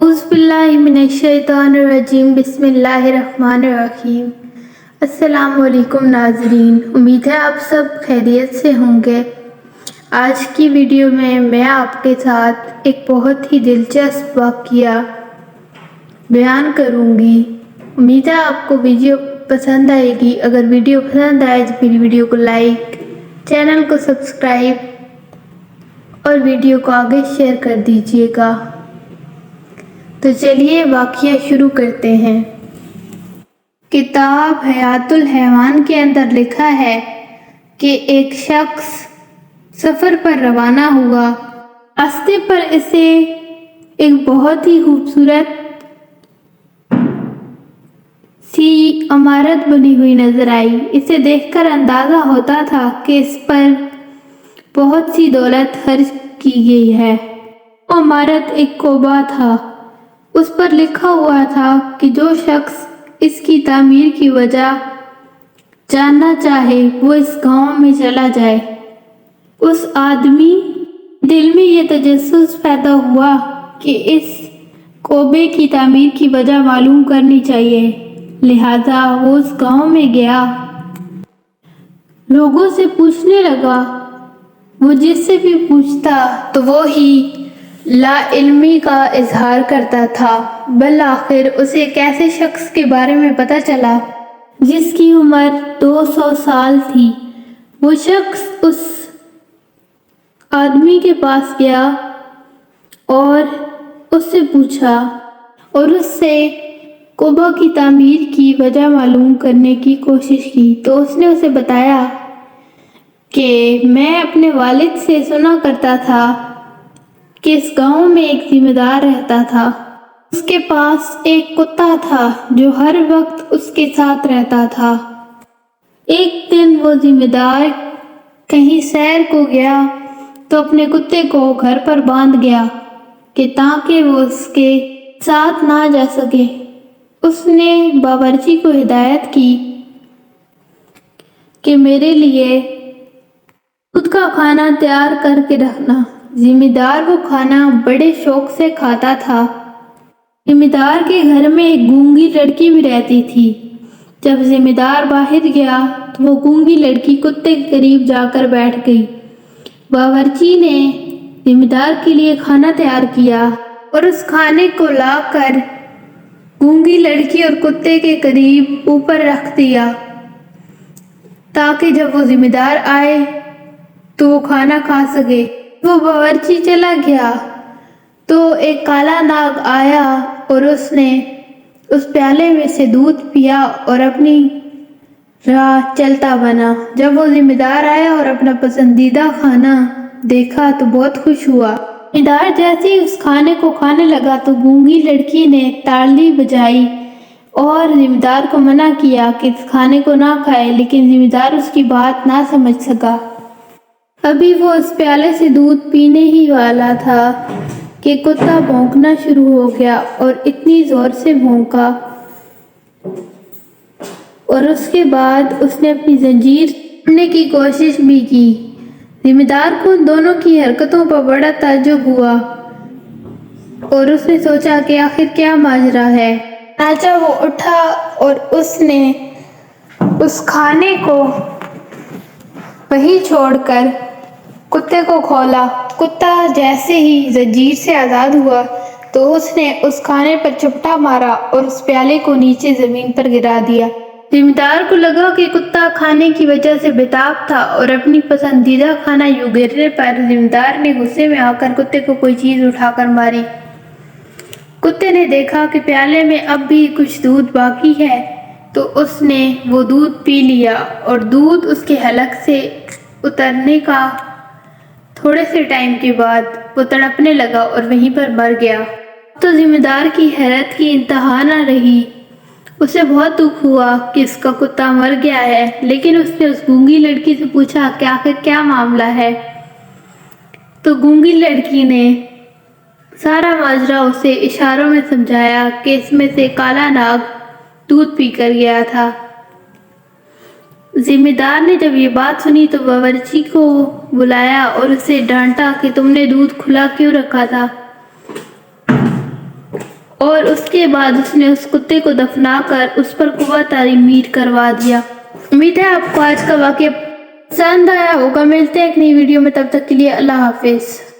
औज़ुबिल्लाहिमिनश्शैतानिर्रजीम बिस्मिल्लाहिर्रहमानिर्रहीम। अस्सलाम वालेकुम नाज़रीन, उम्मीद है आप सब खैरियत से होंगे। आज की वीडियो में मैं आपके साथ एक बहुत ही दिलचस्प वाक़या बयान करूँगी। उम्मीद है आपको वीडियो पसंद आएगी। अगर वीडियो पसंद आए तो मेरी वीडियो को लाइक, चैनल को सब्सक्राइब और वीडियो को आगे शेयर कर दीजिएगा। तो चलिए वाक़या शुरू करते हैं। किताब हयातुल हैवान के अंदर लिखा है कि एक शख्स सफ़र पर रवाना हुआ। रास्ते पर इसे एक बहुत ही खूबसूरत सी इमारत बनी हुई नजर आई। इसे देखकर अंदाज़ा होता था कि इस पर बहुत सी दौलत खर्च की गई है। वो इमारत एक कोबा था। उस पर लिखा हुआ था कि जो शख्स इसकी तामीर की वजह जानना चाहे वो इस गांव में चला जाए। उस आदमी दिल में ये तजस्सुस पैदा हुआ कि इस कोबे की तामीर की वजह मालूम करनी चाहिए। लिहाजा वो उस गांव में गया, लोगों से पूछने लगा। वो जिससे भी पूछता तो वो ही ला इल्मी का इजहार करता था। बल आखिर उसे एक ऐसे शख्स के बारे में पता चला जिसकी उम्र 200 साल थी। वो शख्स उस आदमी के पास गया और उससे पूछा और उससे कुबा की तामीर की वजह मालूम करने की कोशिश की। तो उसने उसे बताया कि मैं अपने वालिद से सुना करता था कि इस गांव में एक जिम्मेदार रहता था। उसके पास एक कुत्ता था जो हर वक्त उसके साथ रहता था। एक दिन वो जिम्मेदार कहीं सैर को गया तो अपने कुत्ते को घर पर बांध गया कि ताकि वो उसके साथ ना जा सके। उसने बावर्ची को हिदायत की कि मेरे लिए खुद का खाना तैयार करके रखना। जिम्मेदार वो खाना बड़े शौक से खाता था। जिम्मेदार के घर में एक गूंगी लड़की भी रहती थी। जब जिम्मेदार बाहर गया तो वो गूंगी लड़की कुत्ते के करीब जाकर बैठ गई। बावर्ची ने जिम्मेदार के लिए खाना तैयार किया और उस खाने को लाकर गूंगी लड़की और कुत्ते के करीब ऊपर रख दिया ताकि जब वो जिम्मेदार आए तो वो खाना खा सके। वो बावर्ची चला गया तो एक काला नाग आया और उसने उस प्याले में से दूध पिया और अपनी राह चलता बना। जब वो जिम्मेदार आया और अपना पसंदीदा खाना देखा तो बहुत खुश हुआ। जिम्मेदार जैसे ही उस खाने को खाने लगा तो गूंगी लड़की ने ताली बजाई और जिम्मेदार को मना किया कि इस खाने को ना खाए, लेकिन जिम्मेदार उसकी बात ना समझ सका। अभी वो उस प्याले से दूध पीने ही वाला था कि कुत्ता भौंकना शुरू हो गया और इतनी जोर से भौंका और उसके बाद उसने अपनी जंजीर तोड़ने की कोशिश भी की। जिम्मेदार को उन दोनों की हरकतों पर बड़ा ताज्जुब हुआ और उसने सोचा कि आखिर क्या माजरा है। नाचा वो उठा और उसने उस खाने को वहीं छोड़कर कुत्ते को खोला। कुत्ता जैसे ही जंजीर से आज़ाद हुआ तो उसने उस खाने पर चपटा मारा और उस प्याले को नीचे ज़मीन पर गिरा दिया। जिम्मेदार को लगा कि कुत्ता खाने की वजह से बेताब था और अपनी पसंदीदा खाना यूं गिरने पर जिम्मेदार ने गुस्से में आकर कुत्ते को कोई चीज़ उठाकर मारी। कुत्ते ने देखा कि प्याले में अब भी कुछ दूध बाकी है तो उसने वो दूध पी लिया और दूध उसके हलक से उतरने का थोड़े से टाइम के बाद वो तड़पने लगा और वहीं पर मर गया। तो जिम्मेदार की हैरत की इंतहा न रही। उसे बहुत दुख हुआ कि उसका कुत्ता मर गया है, लेकिन उसने उस गूंगी लड़की से पूछा कि आखिर क्या मामला है। तो गूंगी लड़की ने सारा माजरा उसे इशारों में समझाया कि इसमें से काला नाग दूध पीकर गया था। जिम्मेदार ने जब ये बात सुनी तो बावर्ची को बुलाया और उसे डांटा कि तुमने दूध खुला क्यों रखा था। اور اس کے بعد اس نے اس کتے کو دفنا کر اس پر کنواں تعمیر کروا دیا۔ امید ہے آپ کو آج کا واقعہ پسند آیا ہوگا۔ ملتے ہیں ایک نئی ویڈیو میں، تب تک کے لیے اللہ حافظ۔